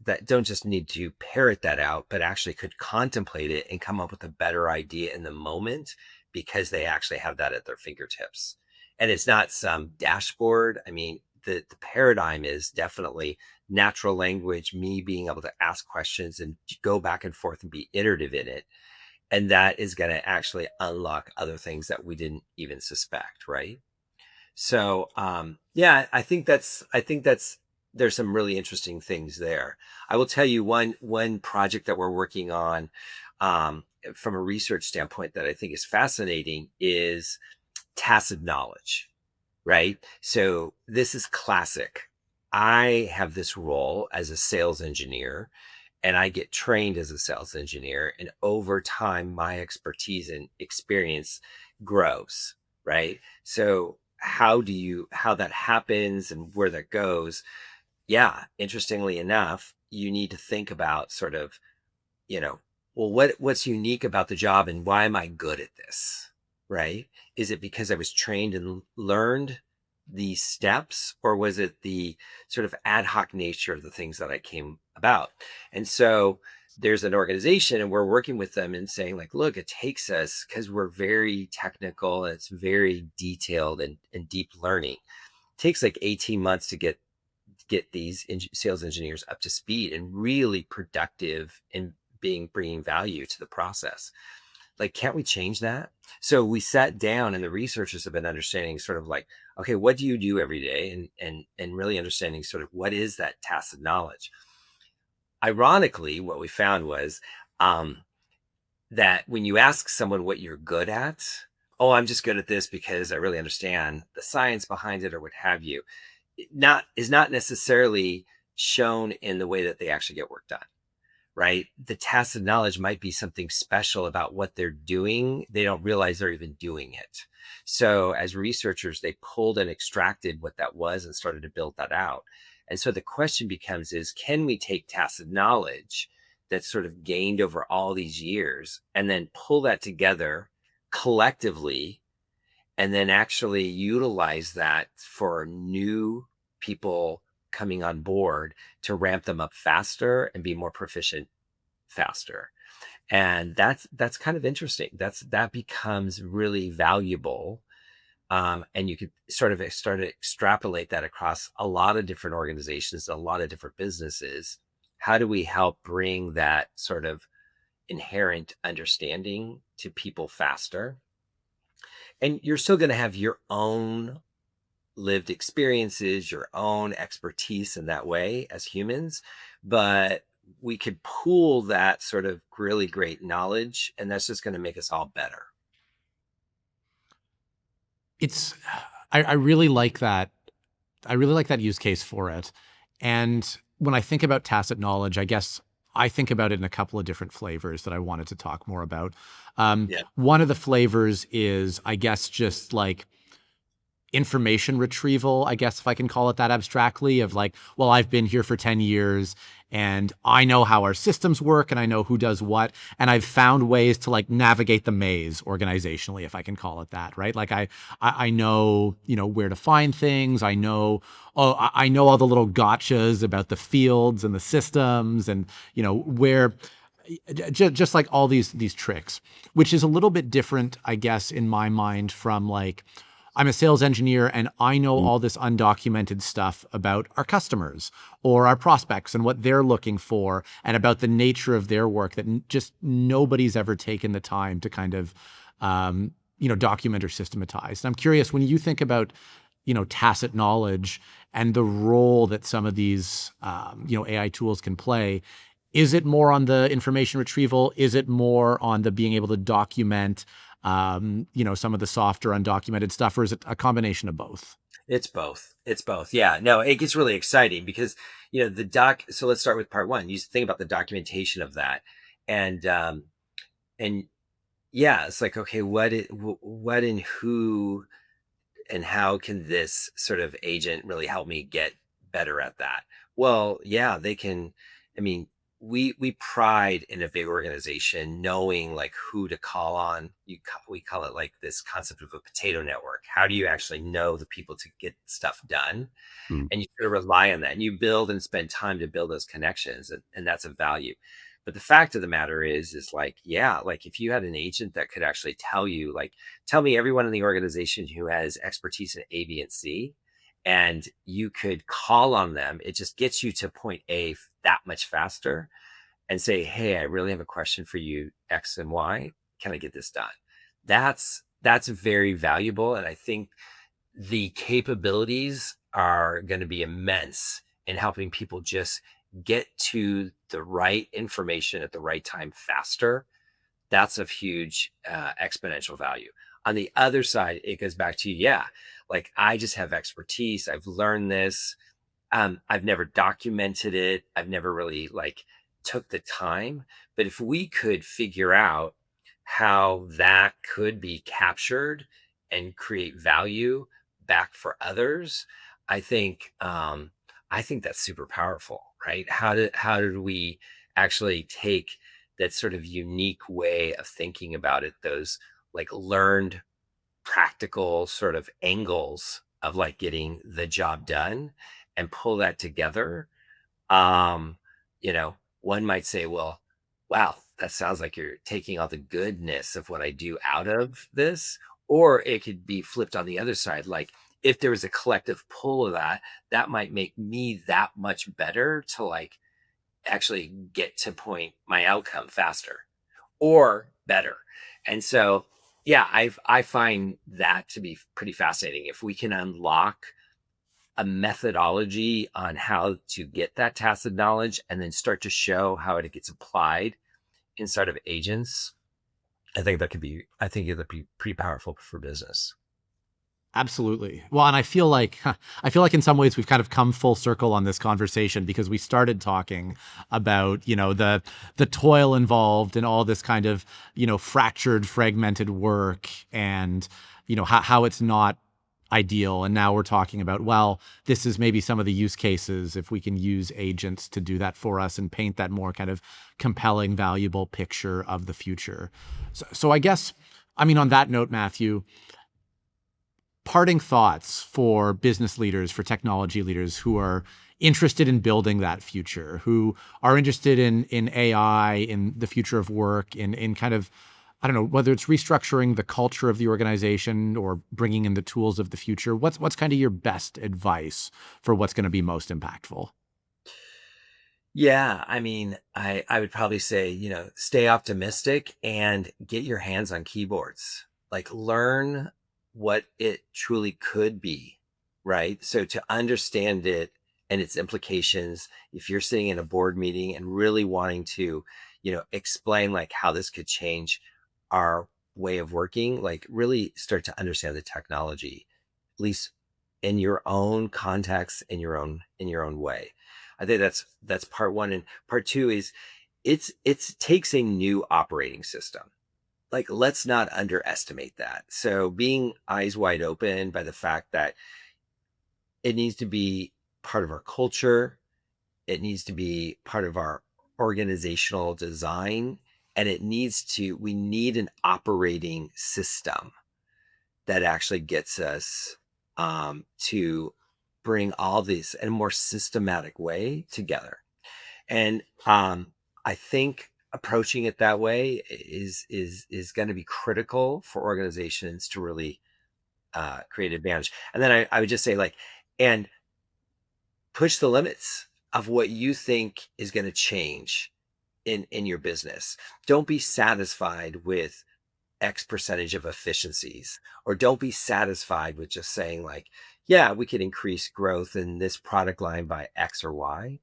that don't just need to parrot that out, but actually could contemplate it and come up with a better idea in the moment, because they actually have that at their fingertips. And it's not some dashboard. I mean, the paradigm is definitely natural language, me being able to ask questions and go back and forth and be iterative in it. And that is going to actually unlock other things that we didn't even suspect, right? So, yeah, I think that's there's some really interesting things there. I will tell you one project that we're working on, from a research standpoint, that I think is fascinating, is tacit knowledge, right? So this is classic. I have this role as a sales engineer, and I get trained as a sales engineer. And over time, my expertise and experience grows, right? So how that happens and where that goes? Yeah, interestingly enough, you need to think about sort of, you know, well, what's unique about the job and why am I good at this? Right? Is it because I was trained and learned these steps, or was it the sort of ad hoc nature of the things that I came about? And so there's an organization, and we're working with them and saying, like, look, it takes us, because we're very technical and it's very detailed and deep learning. It takes like 18 months to get these sales engineers up to speed and really productive in bringing value to the process. Like, can't we change that? So we sat down, and the researchers have been understanding sort of like, okay, what do you do every day, and really understanding sort of what is that tacit knowledge. Ironically, what we found was, that when you ask someone what you're good at, oh, I'm just good at this because I really understand the science behind it or what have you, not is not necessarily shown in the way that they actually get work done, right? The tacit knowledge might be something special about what they're doing. They don't realize they're even doing it. So as researchers, they pulled and extracted what that was and started to build that out. And so the question becomes is, can we take tacit knowledge that's sort of gained over all these years and then pull that together collectively and then actually utilize that for new people coming on board to ramp them up faster and be more proficient faster. And that's kind of interesting. That becomes really valuable. And you could sort of start to extrapolate that across a lot of different organizations, a lot of different businesses. How do we help bring that sort of inherent understanding to people faster? And you're still going to have your own lived experiences, your own expertise in that way as humans, but we could pool that sort of really great knowledge, and that's just going to make us all better. It's I really like that. I really like that use case for it. And when I think about tacit knowledge, I guess I think about it in a couple of different flavors that I wanted to talk more about. Yeah. One of the flavors is, I guess, just like information retrieval, I guess, if I can call it that abstractly, of like, well, I've been here for 10 years and I know how our systems work and I know who does what. And I've found ways to like navigate the maze organizationally, if I can call it that, right? Like I know, where to find things. I know, I know all the little gotchas about the fields and the systems and, where just like all these tricks, which is a little bit different, I guess, in my mind from like, I'm a sales engineer and I know all this undocumented stuff about our customers or our prospects and what they're looking for and about the nature of their work that just nobody's ever taken the time to kind of, document or systematize. And I'm curious, when you think about, tacit knowledge and the role that some of these, AI tools can play, is it more on the information retrieval? Is it more on the being able to document, some of the softer undocumented stuff, or is it a combination of both? It's both. It's both. Yeah. No, it gets really exciting because, the doc. So let's start with part one. You think about the documentation of that. And yeah, it's like, okay, what and who and how can this sort of agent really help me get better at that? Well, yeah, they can. I mean, we pride in a big organization knowing like who to call on. We call it like this concept of a potato network. How do you actually know the people to get stuff done? Mm. And you sort of rely on that, and you build and spend time to build those connections, and that's a value. But the fact of the matter is like, yeah, like if you had an agent that could actually tell you, like, tell me everyone in the organization who has expertise in A, B, and C, and you could call on them, it just gets you to point A that much faster and say, hey, I really have a question for you, X and Y. Can I get this done? That's very valuable. And I think the capabilities are going to be immense in helping people just get to the right information at the right time faster. That's of huge exponential value. On the other side, it goes back to, yeah, like I just have expertise. I've learned this. I've never documented it. I've never really like took the time. But if we could figure out how that could be captured and create value back for others, I think I think that's super powerful, right? How did we actually take that sort of unique way of thinking about it, those like learned practical sort of angles of like getting the job done and pull that together. um One might say, well, wow, that sounds like you're taking all the goodness of what I do out of this. Or it could be flipped on the other side, like if there was a collective pull of that, that might make me that much better to like actually get to point my outcome faster or better. And so, yeah, I find that to be pretty fascinating. If we can unlock a methodology on how to get that tacit knowledge and then start to show how it gets applied inside of agents, I think it'd be pretty powerful for business. Absolutely. Well, and I feel like in some ways we've kind of come full circle on this conversation because we started talking about, the toil involved and all this kind of, fractured, fragmented work and, how it's not ideal. And now we're talking about, well, this is maybe some of the use cases if we can use agents to do that for us and paint that more kind of compelling, valuable picture of the future. So I guess, I mean, on that note, Matthew, parting thoughts for business leaders, for technology leaders who are interested in building that future, who are interested in AI, in the future of work, in kind of, I don't know, whether it's restructuring the culture of the organization or bringing in the tools of the future. What's kind of your best advice for what's going to be most impactful? Yeah, I mean, I would probably say, stay optimistic and get your hands on keyboards. Like learn what it truly could be, right? So to understand it and its implications, if you're sitting in a board meeting and really wanting to, explain like how this could change our way of working, like really start to understand the technology, at least in your own context, in your own way. I think that's part one. And part two is it's takes a new operating system. Like let's not underestimate that. So being eyes wide open by the fact that it needs to be part of our culture, it needs to be part of our organizational design, and we need an operating system that actually gets us to bring all these in a more systematic way together. And I think approaching it that way is going to be critical for organizations to really create advantage. And then I would just say like, and push the limits of what you think is going to change in your business. Don't be satisfied with X percentage of efficiencies, or don't be satisfied with just saying like, yeah, we could increase growth in this product line by X or Y.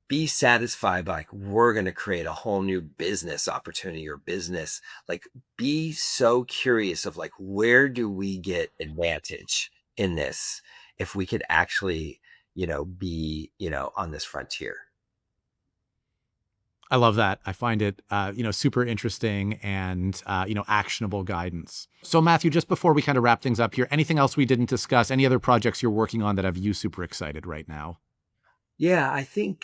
Be satisfied by like, we're going to create a whole new business opportunity or business. Like, be so curious of like, where do we get advantage in this if we could actually, be, on this frontier. I love that. I find it, super interesting and, actionable guidance. So Matthew, just before we kind of wrap things up here, anything else we didn't discuss? Any other projects you're working on that have you super excited right now? Yeah, I think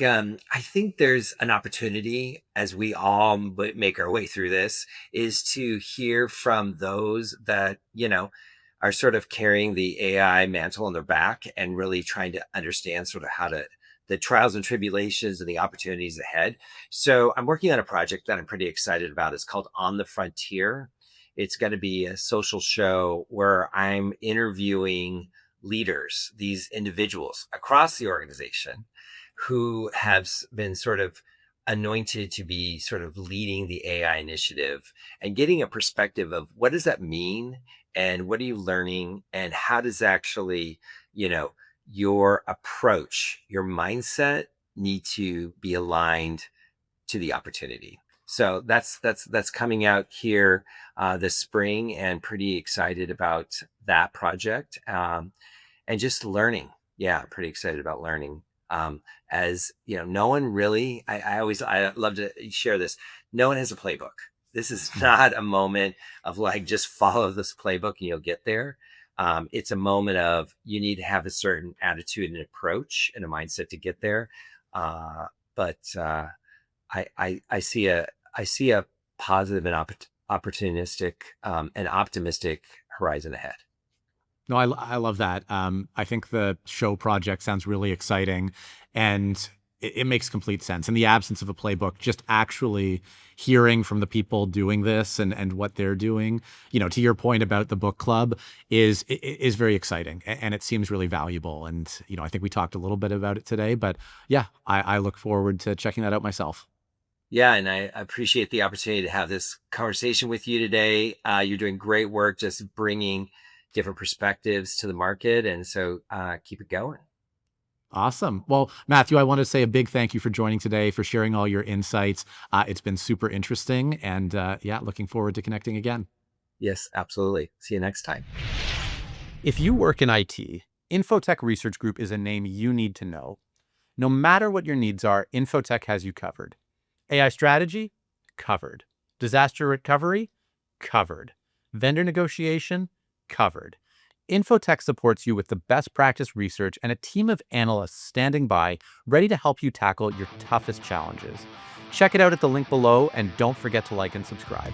there's an opportunity as we all make our way through this is to hear from those that, are sort of carrying the AI mantle on their back and really trying to understand sort of how to the trials and tribulations and the opportunities ahead. So I'm working on a project that I'm pretty excited about. It's called On the Frontier. It's going to be a social show where I'm interviewing leaders, these individuals across the organization who have been sort of anointed to be sort of leading the AI initiative and getting a perspective of what does that mean and what are you learning and how does actually, your approach, your mindset need to be aligned to the opportunity. So that's coming out here this spring, and pretty excited about that project. And just learning. Yeah, I'm pretty excited about learning. As no one really, I love to share this. No one has a playbook. This is not a moment of like, just follow this playbook and you'll get there. It's a moment of you need to have a certain attitude and approach and a mindset to get there. But I see a positive and opportunistic and optimistic horizon ahead. No, I love that. I think the show project sounds really exciting, and it makes complete sense. In the absence of a playbook, just actually hearing from the people doing this and what they're doing, to your point about the book club, is very exciting, and it seems really valuable. And I think we talked a little bit about it today, but yeah, I look forward to checking that out myself. Yeah, and I appreciate the opportunity to have this conversation with you today. You're doing great work, just bringing different perspectives to the market, and so keep it going. Awesome. Well, Matthew, I want to say a big thank you for joining today, for sharing all your insights. It's been super interesting. And yeah, looking forward to connecting again. Yes, absolutely. See you next time. If you work in IT, Infotech Research Group is a name you need to know. No matter what your needs are, Infotech has you covered. AI strategy? Covered. Disaster recovery? Covered. Vendor negotiation? Covered. Infotech supports you with the best practice research and a team of analysts standing by, ready to help you tackle your toughest challenges. Check it out at the link below, and don't forget to like and subscribe.